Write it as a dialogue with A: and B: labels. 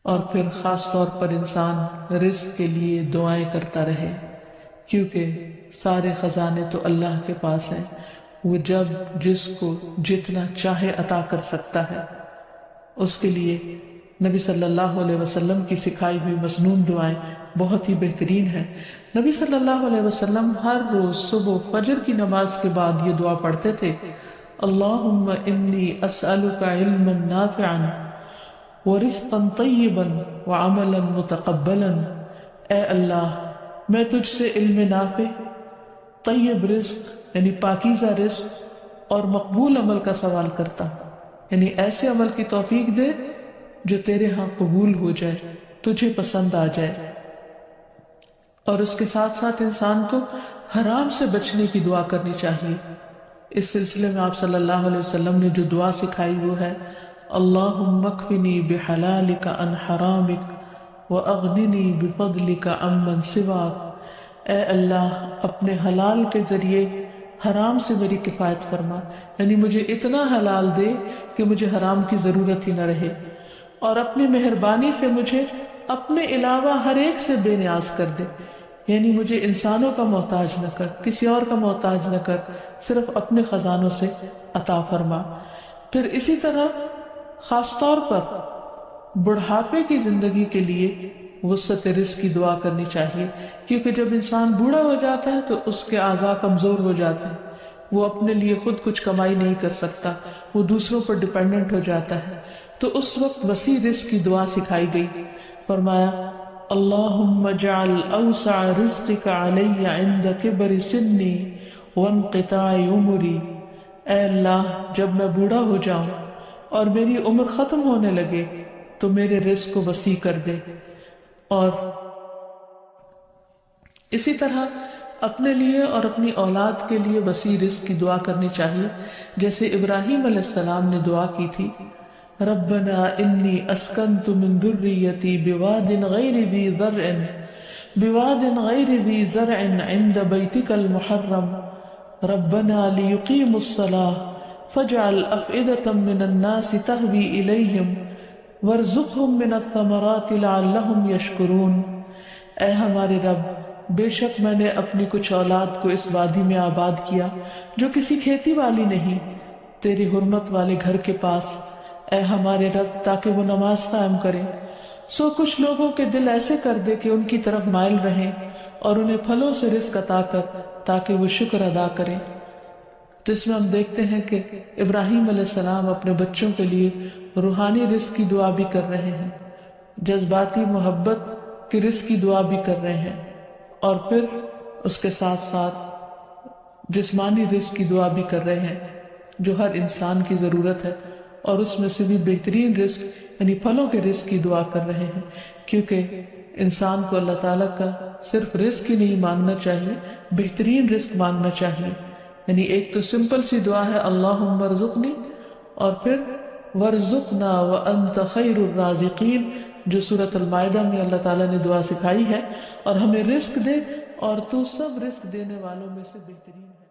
A: اور پھر خاص طور پر انسان رزق کے لیے دعائیں کرتا رہے، کیونکہ سارے خزانے تو اللہ کے پاس ہیں، وہ جب جس کو جتنا چاہے عطا کر سکتا ہے۔ اس کے لیے نبی صلی اللہ علیہ وسلم کی سکھائی ہوئی مسنون دعائیں بہت ہی بہترین ہیں۔ نبی صلی اللہ علیہ وسلم ہر روز صبح فجر کی نماز کے بعد یہ دعا پڑھتے تھے، اللہم انی اسألک علما نافعا ورزقا طیبا وعملا متقبلا۔ اے اللہ، میں تجھ سے علم نافع، طیب رزق یعنی پاکیزہ رزق اور مقبول عمل کا سوال کرتا ہوں، یعنی ایسے عمل کی توفیق دے جو تیرے ہاں قبول ہو جائے، تجھے پسند آ جائے۔ اور اس کے ساتھ ساتھ انسان کو حرام سے بچنے کی دعا کرنی چاہیے۔ اس سلسلے میں آپ صلی اللہ علیہ وسلم نے جو دعا سکھائی وہ ہے اللہم اکفنی بحلالک عن حرامک واغننی بفضلک عمن سواک۔ اے اللہ، اپنے حلال کے ذریعے حرام سے میری کفایت فرما، یعنی مجھے اتنا حلال دے کہ مجھے حرام کی ضرورت ہی نہ رہے، اور اپنی مہربانی سے مجھے اپنے علاوہ ہر ایک سے بے نیاز کر دے، یعنی مجھے انسانوں کا محتاج نہ کر، کسی اور کا محتاج نہ کر، صرف اپنے خزانوں سے عطا فرما۔ پھر اسی طرح خاص طور پر بڑھاپے کی زندگی کے لیے وسعت رزق کی دعا کرنی چاہیے، کیونکہ جب انسان بوڑھا ہو جاتا ہے تو اس کے اعضاء کمزور ہو جاتے ہیں، وہ اپنے لیے خود کچھ کمائی نہیں کر سکتا، وہ دوسروں پر ڈیپینڈنٹ ہو جاتا ہے، تو اس وقت وسیع رزق کی دعا سکھائی گئی۔ فرمایا اللہم اجعل اوسع رزقک علی عند کبر سنی وانقطاع عمری۔ اے اللہ، جب میں بوڑھا ہو جاؤں اور میری عمر ختم ہونے لگے تو میرے رزق کو وسیع کر دے۔ اور اسی طرح اپنے لیے اور اپنی اولاد کے لیے وسیع رزق کی دعا کرنی چاہیے، جیسے ابراہیم علیہ السلام نے دعا کی تھی ربنا انی اسکنت من ذریتی بواد غیر ذی زرع عند بیتک المحرم ربنا لیقیموا الصلاة فاجعل افئدة من الناس تهوی الیہم وارزقہم من الثمرات لعلہم یشکرون۔ اے ہمارے رب، بے شک میں نے اپنی کچھ اولاد کو اس وادی میں آباد کیا جو کسی کھیتی والی نہیں، تیری حرمت والے گھر کے پاس، اے ہمارے رب، تاکہ وہ نماز قائم کریں، سو کچھ لوگوں کے دل ایسے کر دے کہ ان کی طرف مائل رہیں، اور انہیں پھلوں سے رزق عطا کر تاکہ وہ شکر ادا کریں۔ تو اس میں ہم دیکھتے ہیں کہ ابراہیم علیہ السلام اپنے بچوں کے لیے روحانی رزق کی دعا بھی کر رہے ہیں، جذباتی محبت کی رزق کی دعا بھی کر رہے ہیں، اور پھر اس کے ساتھ ساتھ جسمانی رزق کی دعا بھی کر رہے ہیں جو ہر انسان کی ضرورت ہے، اور اس میں سے بھی بہترین رزق یعنی پھلوں کے رزق کی دعا کر رہے ہیں، کیونکہ انسان کو اللہ تعالیٰ کا صرف رزق ہی نہیں مانگنا چاہیے، بہترین رزق مانگنا چاہیے۔ یعنی ایک تو سمپل سی دعا ہے اللہم ارزقنی، اور پھر ورزقنا وانت خیر الرازقین، جو سورۃ المائدہ میں اللہ تعالیٰ نے دعا سکھائی ہے، اور ہمیں رزق دے اور تو سب رزق دینے والوں میں سے بہترین ہے۔